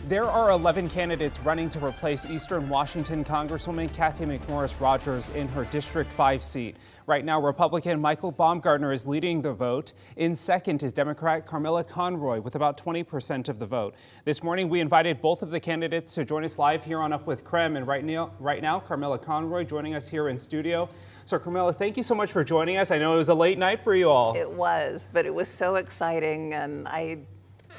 There are 11 candidates running to replace Eastern Washington Congresswoman Cathy McMorris Rodgers in her District 5 seat. Right now, Republican Michael Baumgartner is leading the vote. In second is Democrat Carmela Conroy with about 20% of the vote. This morning, we invited both of the candidates to join us live here on Up with KREM. And right now, Carmela Conroy joining us here in studio. So Carmela, thank you so much for joining us. I know it was a late night for you all. It was, but it was so exciting, and I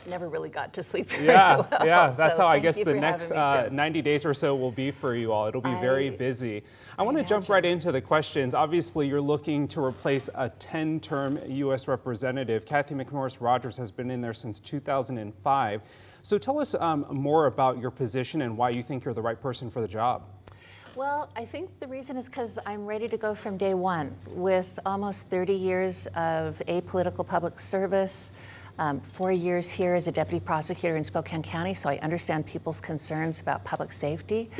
never really got to sleep very well. Yeah, that's so how I guess the having next me, 90 days or so will be for you all. It'll be very busy. I want to jump right into the questions. Obviously, you're looking to replace a 10-term U.S. representative. Cathy McMorris Rodgers has been in there since 2005. So tell us more about your position and why you think you're the right person for the job. Well, I think the reason is because I'm ready to go from day one. With almost 30 years of apolitical public service, 4 years here as a deputy prosecutor in Spokane County, so I understand people's concerns about public safety.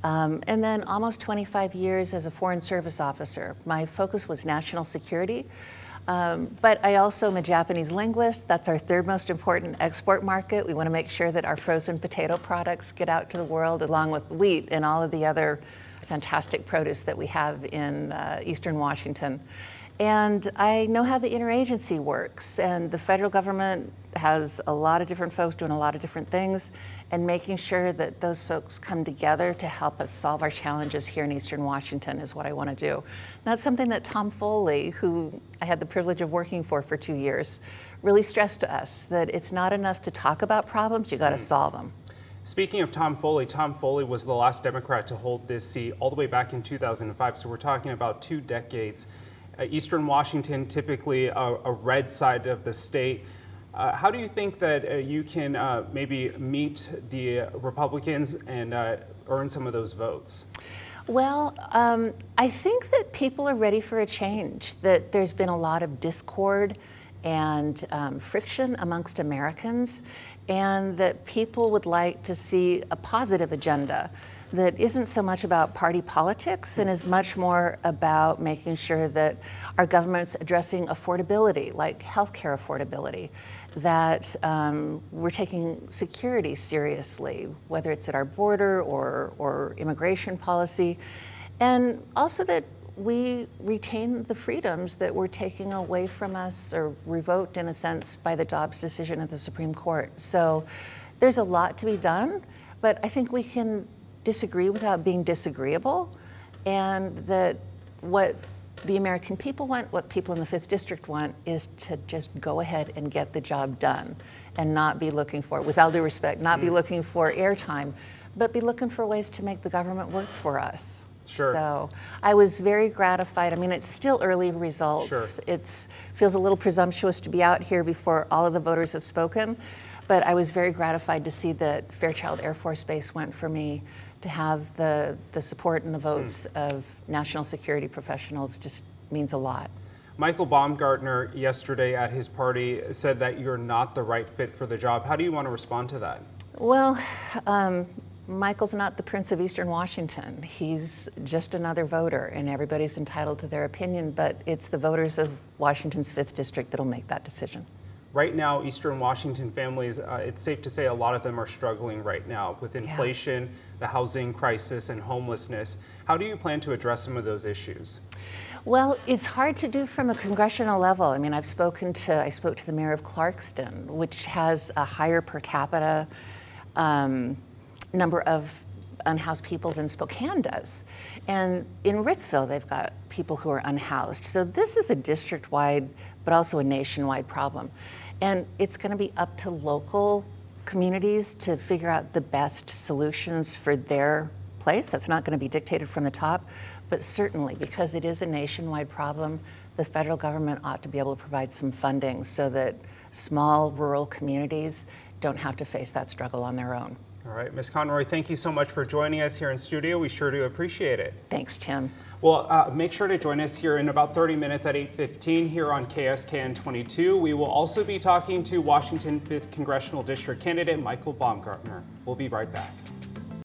And then almost 25 years as a foreign service officer. My focus was national security, but I also am a Japanese linguist. That's our third most important export market. We want to make sure that our frozen potato products get out to the world, along with wheat and all of the other fantastic produce that we have in Eastern Washington. And I know how the interagency works, and the federal government has a lot of different folks doing a lot of different things, and making sure that those folks come together to help us solve our challenges here in Eastern Washington is what I want to do. That's something that Tom Foley, who I had the privilege of working for 2 years, really stressed to us, that it's not enough to talk about problems, you got to solve them. Speaking of Tom Foley was the last Democrat to hold this seat all the way back in 2005, so we're talking about 2 decades. Eastern Washington, typically a red side of the state. How do you think that you can maybe meet the Republicans and earn some of those votes? Well, I think that people are ready for a change, that there's been a lot of discord and friction amongst Americans, and that people would like to see a positive agenda that isn't so much about party politics and is much more about making sure that our government's addressing affordability, like healthcare affordability, that we're taking security seriously, whether it's at our border or immigration policy, and also that we retain the freedoms that were taken away from us or revoked, in a sense, by the Dobbs decision at the Supreme Court. So there's a lot to be done, but I think we can disagree without being disagreeable, and that what the American people want, what people in the 5th District want, is to just go ahead and get the job done and not be looking for, with all due respect, not be looking for airtime, but be looking for ways to make the government work for us. Sure. So I was very gratified. I mean, it's still early results. Sure. It feels a little presumptuous to be out here before all of the voters have spoken, but I was very gratified to see that Fairchild Air Force Base went for me. To have the support and the votes of national security professionals just means a lot. Michael Baumgartner yesterday at his party said that you're not the right fit for the job. How do you want to respond to that? Well, Michael's not the Prince of Eastern Washington. He's just another voter, and everybody's entitled to their opinion, but it's the voters of Washington's 5th District that'll make that decision. Right now, Eastern Washington families, it's safe to say a lot of them are struggling right now with inflation, the housing crisis, and homelessness. How do you plan to address some of those issues? Well, it's hard to do from a congressional level. I mean, I spoke to the mayor of Clarkston, which has a higher per capita number of unhoused people than Spokane does. And in Ritzville, they've got people who are unhoused. So this is a district-wide, but also a nationwide problem. And it's going to be up to local communities to figure out the best solutions for their place. That's not going to be dictated from the top, but certainly, because it is a nationwide problem, the federal government ought to be able to provide some funding so that small rural communities don't have to face that struggle on their own. All right, Ms. Conroy, thank you so much for joining us here in studio. We sure do appreciate it. Thanks, Tim. Well, make sure to join us here in about 30 minutes at 8:15 here on KSKN 22. We will also be talking to Washington 5th Congressional District candidate Michael Baumgartner. We'll be right back.